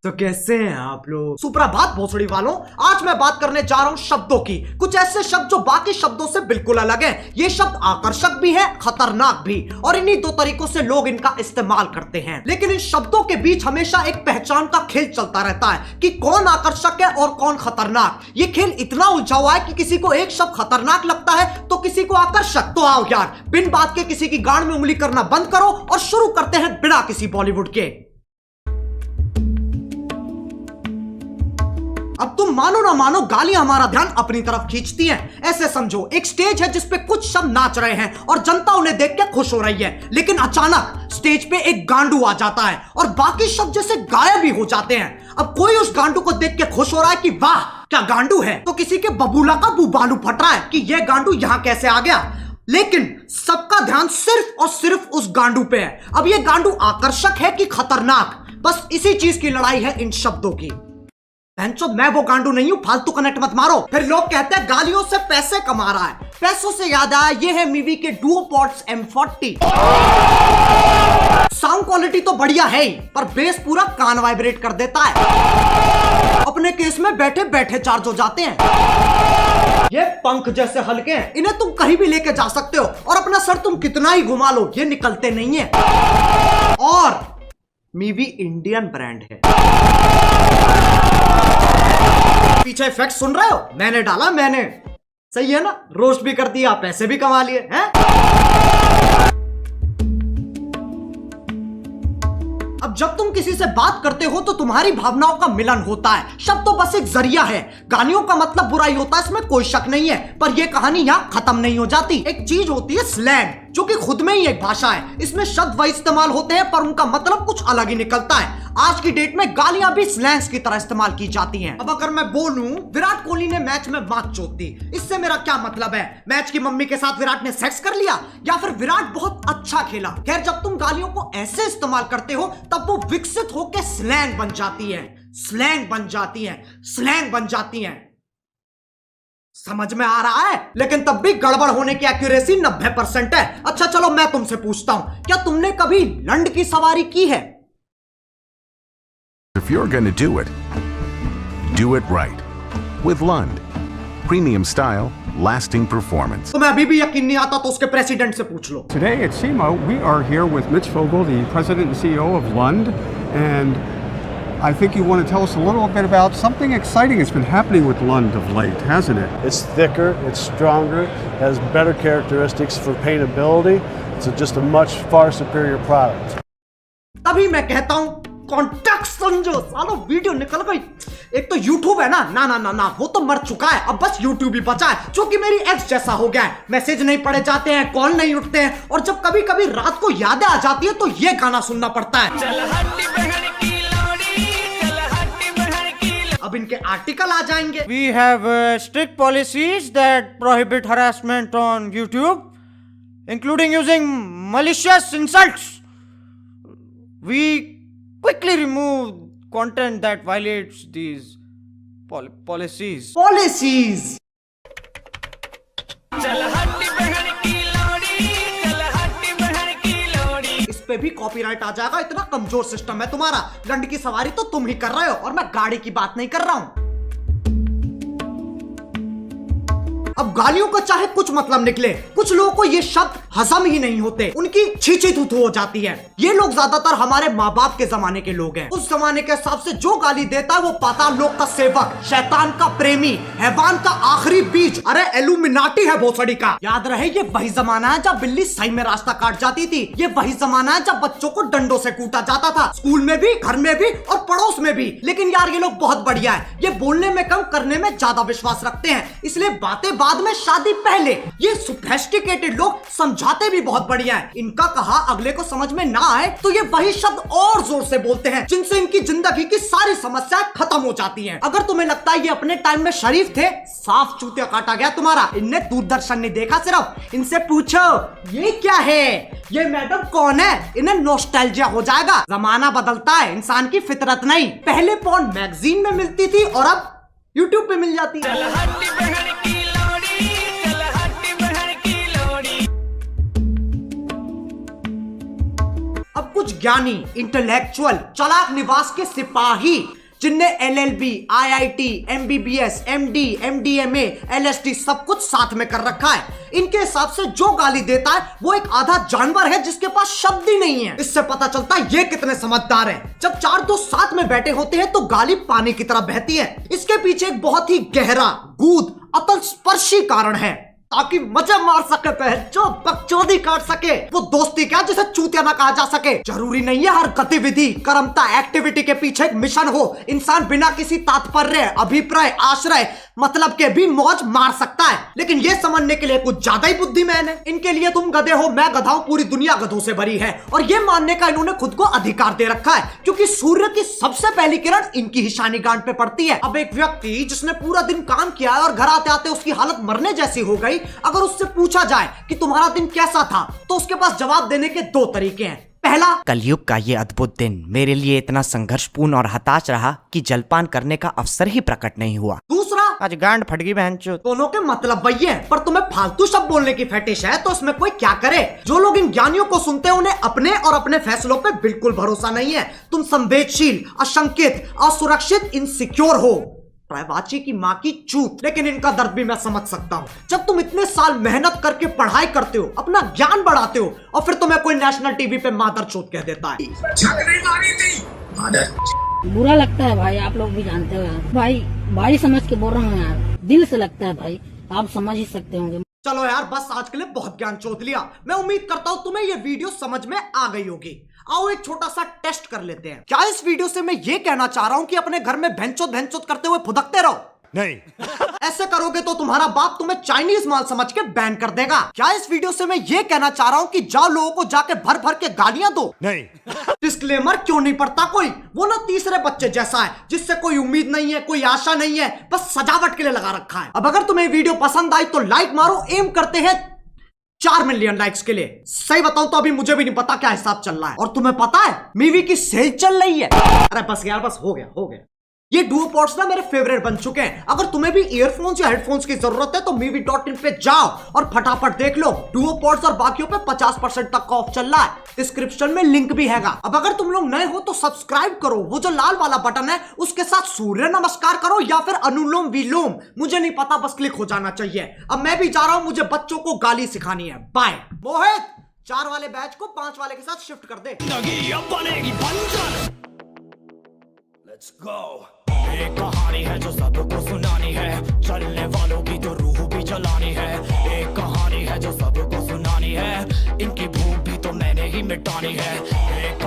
तो कैसे हैं आप लोग? सुप्रभात भोसड़ी वालों, आज मैं बात करने जा रहा हूं शब्दों की। कुछ ऐसे शब्द जो बाकी शब्दों से बिल्कुल अलग हैं। ये शब्द आकर्षक भी है, खतरनाक भी, और इन्हीं दो तरीकों से लोग इनका इस्तेमाल करते हैं। लेकिन इन शब्दों के बीच हमेशा एक पहचान का खेल चलता रहता है कि कौन आकर्षक है और कौन खतरनाक। ये खेल इतना उलझा हुआ है कि किसी को एक शब्द खतरनाक लगता है तो किसी को आकर्षक। तो आओ यार, बिन बात के किसी की गांड में उंगली करना बंद करो और शुरू करते हैं बिना किसी बॉलीवुड के। अब तुम मानो ना मानो, गालियां हमारा ध्यान अपनी तरफ खींचती हैं। ऐसे समझो, एक स्टेज है जिसपे कुछ शब्द नाच रहे हैं और जनता उन्हें देख के खुश हो रही है, लेकिन अचानक स्टेज पे एक गांडू आ जाता है और बाकी शब्द जैसे गायब ही हो जाते हैं। अब कोई उस गांडू को देख के खुश हो रहा है कि वाह क्या गांडू है, तो किसी के बबूला का बुबालू फट रहा है कि यह गांडू यहां कैसे आ गया। लेकिन सबका ध्यान सिर्फ और सिर्फ उस गांडू पे है। अब यह गांडू आकर्षक है कि खतरनाक, बस इसी चीज की लड़ाई है इन शब्दों की। बहनचोद, मैं वो गांडू नहीं हूं, फालतू कनेक्ट मत मारो। फिर लोग कहते हैं गालियों से पैसे कमा रहा है। पैसों से याद आया, ये है मीवी के डुओपॉड्स M40। साउंड क्वालिटी तो बढ़िया है ही, पर बेस पूरा कान वाइब्रेट कर देता है। अपने केस में बैठे बैठे चार्ज हो जाते हैं। ये पंख जैसे हल्के हैं, इन्हें तुम कहीं भी लेके जा सकते हो और अपना सर तुम कितना ही घुमा लो, ये निकलते नहीं है। और मीवी इंडियन ब्रांड है। पीछे इफेक्ट सुन रहे हो? मैंने डाला, मैंने। सही है ना? रोस्ट भी कर दिया, पैसे भी कमा लिए हैं। अब जब तुम किसी से बात करते हो तो तुम्हारी भावनाओं का मिलन होता है। शब्द तो बस एक जरिया है। गालियों का मतलब बुराई होता है, इसमें कोई शक नहीं है, पर यह कहानी यहां खत्म नहीं हो जाती। एक चीज होती है स्लैंग, जो कि खुद में ही एक भाषा है। इसमें शब्द वही इस्तेमाल होते हैं पर उनका मतलब कुछ अलग ही निकलता है। आज की डेट में गालियां भी स्लैंग्स की तरह इस्तेमाल की जाती हैं। अब अगर मैं बोलूं विराट कोहली ने मैच में मात चोक दी, इससे मेरा क्या मतलब है? मैच की मम्मी के साथ विराट ने सेक्स कर लिया, या फिर विराट बहुत अच्छा खेला? खैर, जब तुम गालियों को ऐसे इस्तेमाल करते हो तब वो विकसित होकर स्लैंग बन जाती है, स्लैंग बन जाती है, स्लैंग बन जाती है। समझ में आ रहा है? लेकिन तब भी गड़बड़ होने की एक्यूरेसी 90% है। अच्छा चलो, मैं तुमसे पूछता हूं, क्या तुमने कभी लंड की सवारी की है? If you're going to do it right. With Lund. Premium style, lasting performance. तो मैं अभी भी यकीन नहीं आता तो उसके प्रेसिडेंट से पूछ लो। Today at SEMA, we are here with Mitch Vogel, the president and CEO of Lund, and I think you want to tell us a little bit about something exciting that's been happening with Lund of late, hasn't it? It's thicker, it's stronger, has better characteristics for paintability. It's just a much far superior product. तभी मैं कहता हूं context समझो। सालो video निकल गई। एक तो YouTube है ना, ना ना ना ना, वो तो मर चुका है। अब बस YouTube ही बचा है, जो कि मेरी एक्स जैसा हो गया है। मैसेज नहीं पढ़े जाते हैं, कॉल नहीं उठते हैं, और जब कभी कभी रात को यादें आ जाती है तो ये गाना सुनना पड़ता है। अब इनके आर्टिकल आ जाएंगे। We have strict policies that prohibit harassment on YouTube, including using malicious insults. We quickly remove content that violates these policies. Policies. इस पे भी कॉपीराइट आ जाएगा, इतना कमजोर सिस्टम है तुम्हारा। लंड की सवारी तो तुम ही कर रहे हो और मैं गाड़ी की बात नहीं कर रहा हूं। अब गालियों का चाहे कुछ मतलब निकले, कुछ लोगों को ये शब्द हजम ही नहीं होते, उनकी छींची थूथू हो जाती है। ये लोग ज्यादातर हमारे माँ बाप के जमाने के लोग हैं। उस जमाने के हिसाब से जो गाली देता है वो पाताल लोक का सेवक, शैतान का प्रेमी, हैवान का आखिरी बीज, अरे एलुमिनाटी है भोसड़ी का। याद रहे, ये वही जमाना है जब बिल्ली सही में रास्ता काट जाती थी। ये वही जमाना है जब बच्चों को डंडों से कूटा जाता था, स्कूल में भी, घर में भी और पड़ोस में भी। लेकिन यार ये लोग बहुत बढ़िया है, ये बोलने में कम करने में ज्यादा विश्वास रखते हैं, इसलिए बातें बाद में शादी पहले। ये सोफिस्टिकेटेड लोग समझाते भी बहुत बढ़िया है। इनका कहा अगले को समझ में ना आए तो ये वही शब्द और जोर से बोलते हैं जिनसे इनकी जिंदगी की सारी समस्याएं खत्म हो जाती हैं। अगर तुम्हें लगता है ये अपने टाइम में शरीफ थे, साफ चूतिया काटा गया तुम्हारा। इनने दूरदर्शन नहीं देखा सिर्फ। इनसे पूछो ये क्या है, ये मैडम कौन है, इन्हें नॉस्टैल्जिया हो जाएगा। जमाना बदलता है, इंसान की फितरत नहीं। पहले पॉर्न मैगजीन में मिलती थी और अब यूट्यूब पे मिल जाती है। अब कुछ ज्ञानी, इंटेलेक्चुअल, चालाक निवास के सिपाही जिनने LLB, IIT, MBBS, MD, MDMA, LSD सब कुछ साथ में कर रखा है, इनके हिसाब से जो गाली देता है वो एक आधा जानवर है जिसके पास शब्द ही नहीं है। इससे पता चलता है ये कितने समझदार हैं। जब चार दोस्त साथ में बैठे होते हैं तो गाली पानी की तरह बहती है। इसके पीछे एक बहुत ही गहरा, गूढ़, अतल स्पर्शी कारण है, ताकि मजे मार सके, जो बकचोदी काट सके। वो दोस्ती क्या जिसे चूतिया ना कहा जा सके। जरूरी नहीं है हर गतिविधि, कर्मता, एक्टिविटी के पीछे एक मिशन हो। इंसान बिना किसी तात्पर्य, अभिप्राय, आश्रय, मतलब के भी मौज मार सकता है। लेकिन ये समझने के लिए कुछ ज्यादा ही बुद्धिमान है। इनके लिए तुम गधे हो, मैं गधा हूं, पूरी दुनिया गधों से भरी है। और ये मानने का इन्होंने खुद को अधिकार दे रखा है क्योंकि सूर्य की सबसे पहली किरण इनकी ही शानी गांठ पे पड़ती है। अब एक व्यक्ति जिसने पूरा दिन काम किया है और घर आते आते उसकी हालत मरने जैसी हो गई, अगर उससे पूछा जाए कि तुम्हारा दिन कैसा था, तो उसके पास जवाब देने के दो तरीके हैं। पहला, कलयुग का ये अद्भुत दिन मेरे लिए इतना संघर्षपूर्ण और हताश रहा कि जलपान करने का अवसर ही प्रकट नहीं हुआ। दूसरा, आज गांड फट गई बहनचोद। दोनों के मतलब वही है, पर तुम्हें फालतू शब्द बोलने की फेटिश है तो इसमें कोई क्या करे। जो लोग इन ज्ञानियों को सुनते हैं उन्हें अपने और अपने फैसलों पे बिल्कुल भरोसा नहीं है। तुम संवेदनशील, असंकित, असुरक्षित, इनसिक्योर हो। प्रायवाची की माँ की चूत। लेकिन इनका दर्द भी मैं समझ सकता हूँ। जब तुम इतने साल मेहनत करके पढ़ाई करते हो, अपना ज्ञान बढ़ाते हो, और फिर तुम्हें कोई नेशनल टीवी पे मादर चोत कह देता है। बुरा लगता है भाई, आप लोग भी जानते हो यार। भाई समझ के बोल रहा हूँ यार, दिल से लगता है भाई, आप समझ ही सकते होंगे। चलो यार, बस आज के लिए बहुत ज्ञान चोत लिया। मैं उम्मीद करता हूँ तुम्हें ये वीडियो समझ में आ गई होगी। आओ एक छोटा सा टेस्ट कर लेते हैं। क्या इस वीडियो से मैं ये कहना चाह रहा हूँ कि अपने घर में भैंचोद करते हुए फुदकते रहो? नहीं। ऐसे करोगे तो तुम्हारा बाप तुम्हें चाइनीज माल समझ के बैन कर देगा। क्या इस वीडियो से मैं ये कहना चाह रहा हूँ कि जाओ लोगों को जाके भर भर के गालियां दो? नहीं। डिस्क्लेमर क्यों नहीं पढ़ता कोई? वो ना तीसरे बच्चे जैसा है जिससे कोई उम्मीद नहीं है, कोई आशा नहीं है, बस सजावट के लिए लगा रखा है। अब अगर तुम्हें वीडियो पसंद आई तो लाइक मारो। एम करते हैं 4 मिलियन लाइक्स के लिए। सही बताऊं तो अभी मुझे भी नहीं पता क्या हिसाब चल रहा है। और तुम्हें पता है मीवी की सेल चल रही है। अरे बस यार, बस हो गया। ये डुओ पॉड्स ना मेरे फेवरेट बन चुके हैं। अगर तुम्हें भी ईयरफोन्स या हेडफोन्स की जरूरत है तो movie.in पे जाओ और फटाफट देख लो। डुओ पॉड्स और बाकियों पे 50% तक ऑफ चल रहा है। डिस्क्रिप्शन में लिंक भी हैगा। अब अगर तुम लोग नए हो तो सब्सक्राइब करो, वो जो लाल वाला बटन है उसके साथ सूर्य नमस्कार करो या फिर अनुलोम विलोम, मुझे नहीं पता, बस क्लिक हो जाना चाहिए। अब मैं भी जा रहा हूं, मुझे बच्चों को गाली सिखानी है। बाय। मोहित, 4 वाले बैच को 5 वाले के साथ शिफ्ट कर दे। Let's go. एक कहानी है जो सबको सुनानी है, चलने वालों की तो रूह भी जलानी है। एक कहानी है जो सबको सुनानी है, इनकी भूख भी तो मैंने ही मिटानी है। एक